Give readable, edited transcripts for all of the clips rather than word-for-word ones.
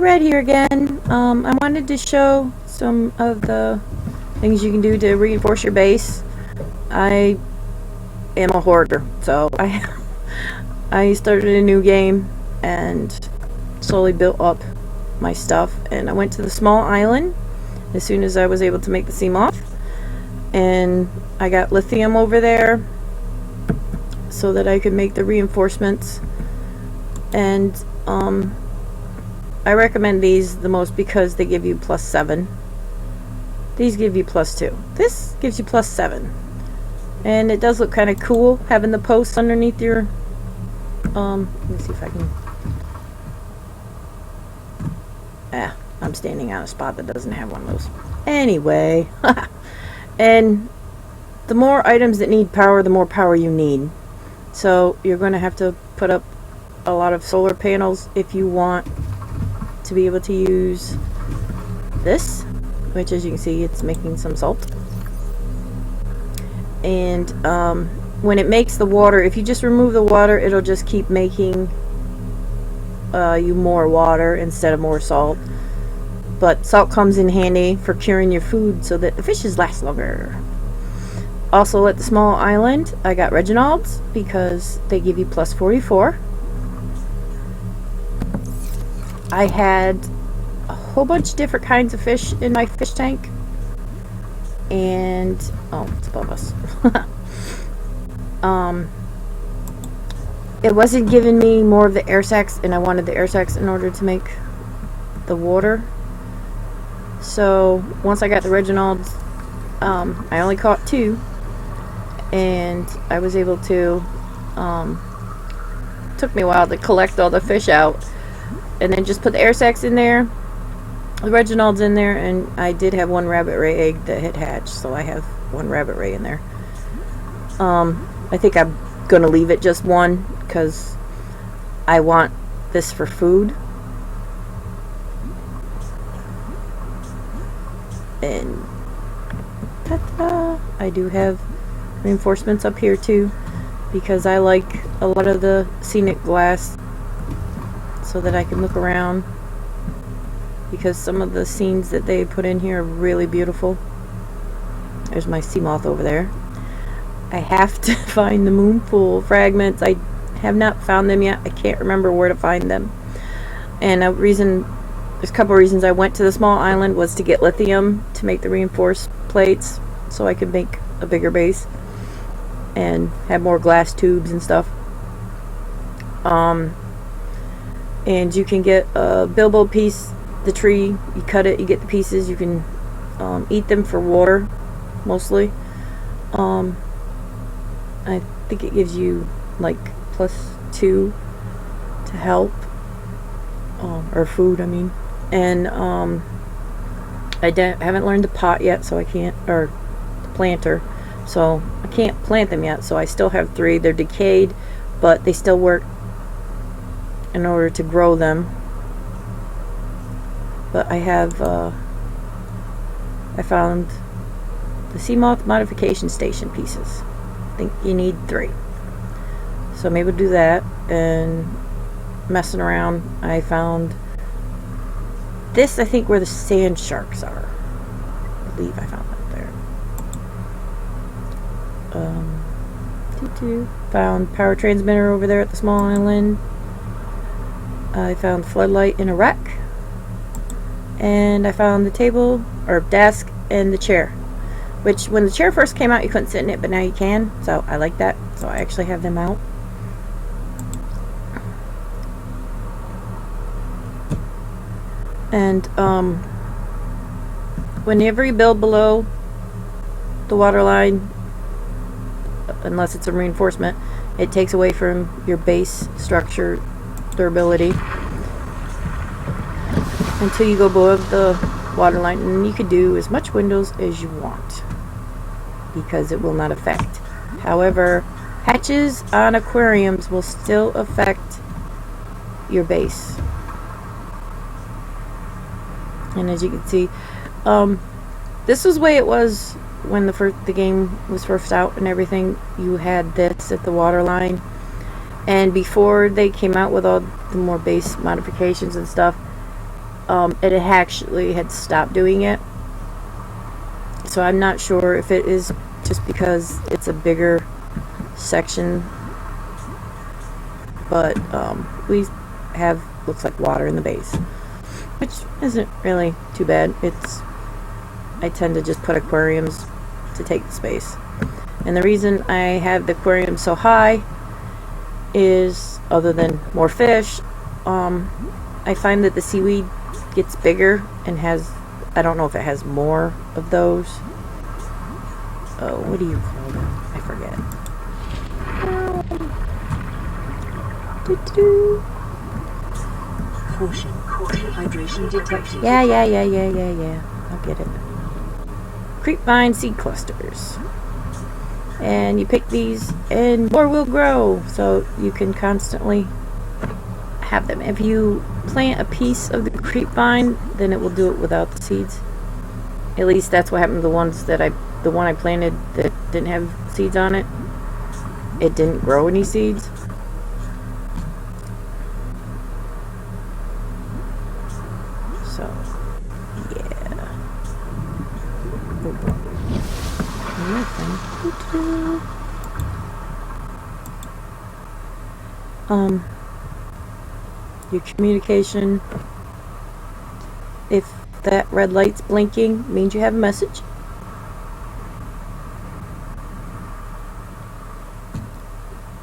Red here again. I wanted to show some of the things you can do to reinforce your base. I am a hoarder, so I started a new game and slowly built up my stuff, and I went to the small island as soon as I was able to make the sea moth, and I got lithium over there so that I could make the reinforcements. And I recommend these the most because they give you +7. These give you +2. This gives you +7. And it does look kind of cool having the posts underneath your let me see if I can. I'm standing on a spot that doesn't have one of those. Anyway, and the more items that need power, the more power you need. So you're going to have to put up a lot of solar panels if you want to be able to use this, which, as you can see, it's making some salt. And when it makes the water, if you just remove the water, it'll just keep making you more water instead of more salt. But salt comes in handy for curing your food so that the fishes last longer. Also, at the small island, I got Reginalds because they give you +44. I had a whole bunch of different kinds of fish in my fish tank. And oh, it's above us. It wasn't giving me more of the air sacs, and I wanted the air sacs in order to make the water. So once I got the Reginalds, I only caught 2, and I was able to took me a while to collect all the fish out, and then just put the air sacs in there, the Reginalds in there, and I did have 1 rabbit ray egg that had hatched, so I have 1 rabbit ray in there. I think I'm gonna leave it just 1 because I want this for food. And ta-da! I do have reinforcements up here too because I like a lot of the scenic glass so that I can look around, because some of the scenes that they put in here are really beautiful. There's my sea moth over there. I have to find the moon pool fragments. I have not found them yet. I can't remember where to find them. And there's a couple of reasons I went to the small island was to get lithium to make the reinforced plates so I could make a bigger base and have more glass tubes and stuff. And you can get a bilbo piece, the tree, you cut it, you get the pieces, you can eat them for water mostly. I think it gives you like +2 to help, or food, I mean. And I haven't learned to pot yet, so I can't, or the planter, so I can't plant them yet. So I still have 3. They're decayed, but they still work in order to grow them. But I have I found the sea moth modification station pieces. I think you need 3, so maybe we'll do that. And messing around, I found this, I think, where the sand sharks are. I believe I found that there. Found power transmitter over there at the small island. I found floodlight in a wreck, and I found the table or desk and the chair, which when the chair first came out you couldn't sit in it, but now you can, so I like that. So I actually have them out. And whenever you build below the water line, unless it's a reinforcement, it takes away from your base structure durability until you go above the water line. And you can do as much windows as you want because it will not affect. However, hatches on aquariums will still affect your base. And as you can see, this was the way it was when the game was first out and everything. You had this at the water line, and before they came out with all the more base modifications and stuff, it actually had stopped doing it. So I'm not sure if it is just because it's a bigger section, but we have, looks like, water in the base, which isn't really too bad. I tend to just put aquariums to take the space. And the reason I have the aquarium so high is, other than more fish, I find that the seaweed gets bigger and has, I don't know if it has more of those. Oh, what do you call them? I forget. Caution, dehydration detected. Yeah. I'll get it. Creepvine seed clusters. And you pick these and more will grow, so you can constantly have them. If you plant a piece of the creepvine, then it will do it without the seeds. At least that's what happened to the one I planted that didn't have seeds on it. It didn't grow any seeds. So, yeah. Your communication, if that red light's blinking, means you have a message.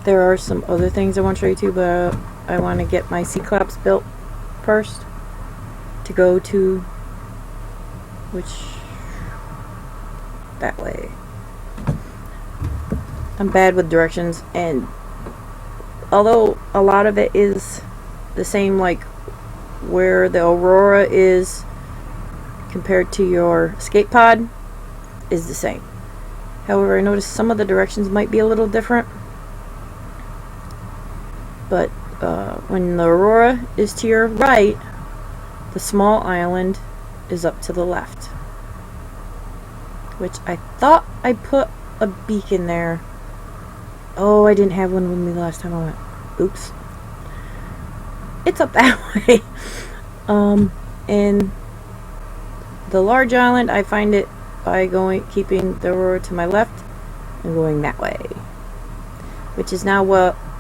There are some other things I want to show you too, but I want to get my Cyclops built first to go to, that way. I'm bad with directions, and although a lot of it is the same, like where the Aurora is compared to your escape pod is the same. However, I noticed some of the directions might be a little different. But when the Aurora is to your right, the small island is up to the left. Which I thought I put a beacon there. Oh, I didn't have one with me the last time I went. Oops. It's up that way. And the large island, I find it by keeping the Aurora to my left and going that way. Which is now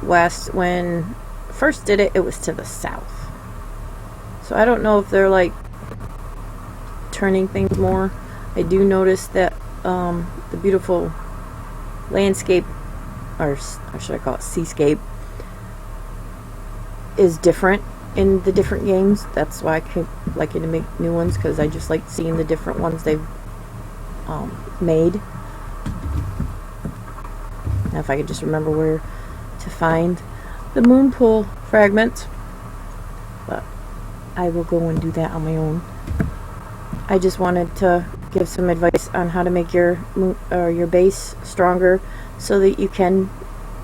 west. When I first did it, it was to the south. So I don't know if they're like turning things more. I do notice that the beautiful landscape, or should I call it seascape, is different in the different games. That's why I keep liking to make new ones, because I just like seeing the different ones they've made. Now if I could just remember where to find the moon pool fragment, but I will go and do that on my own. I just wanted to give some advice on how to make your base stronger so that you can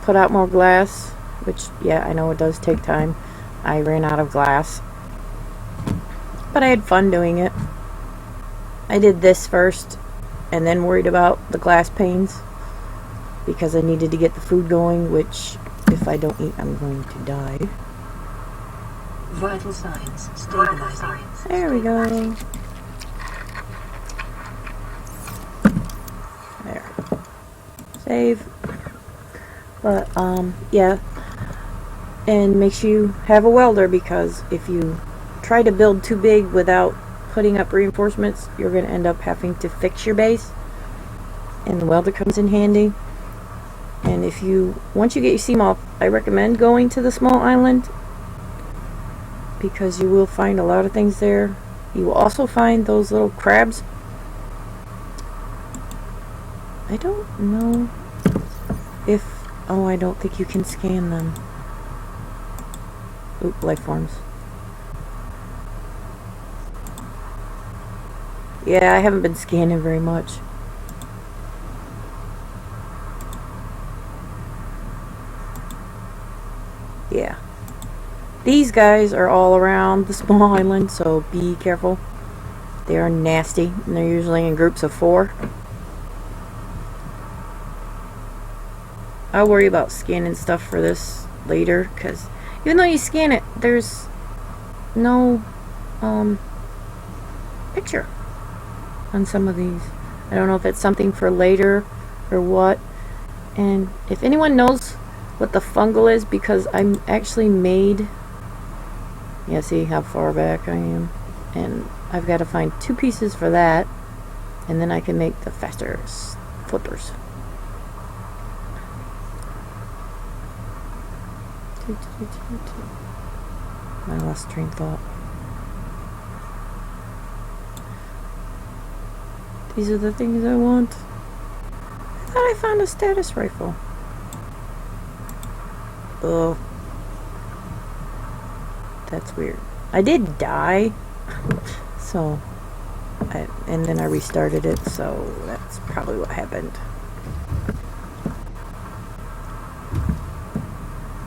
put out more glass, which, yeah, I know it does take time. I ran out of glass, but I had fun doing it. I did this first and then worried about the glass panes because I needed to get the food going, which if I don't eat, I'm going to die. Vital signs stabilizing. There we go. There. Save. But, yeah. And make sure you have a welder, because if you try to build too big without putting up reinforcements, you're going to end up having to fix your base. And the welder comes in handy. And once you get your sea moth, I recommend going to the small island, because you will find a lot of things there. You will also find those little crabs. I don't know if... Oh, I don't think you can scan them. Oop, life forms. Yeah, I haven't been scanning very much. Yeah. These guys are all around the small island, so be careful. They are nasty, and they're usually in groups of 4. I'll worry about scanning stuff for this later, because even though you scan it, there's no picture on some of these. I don't know if it's something for later or what. And if anyone knows what the fungal is, because I'm actually made, yeah, see how far back I am, and I've got to find 2 pieces for that, and then I can make the faster flippers. I lost train of thought. These are the things I want. I thought I found a status rifle. Oh, that's weird. I did die, so and then I restarted it, so that's probably what happened.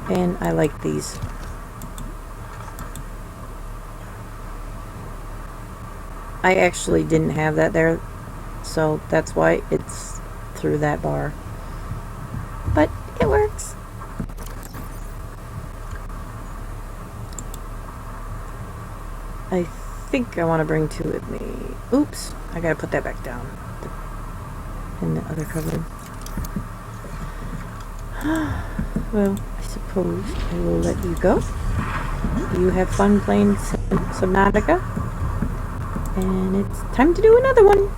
And I like these. I actually didn't have that there, so that's why it's through that bar. But it works. I think I want to bring 2 with me. Oops, I gotta put that back down in the other cupboard. Well, I suppose I will let you go. You have fun playing Subnautica, and it's time to do another one.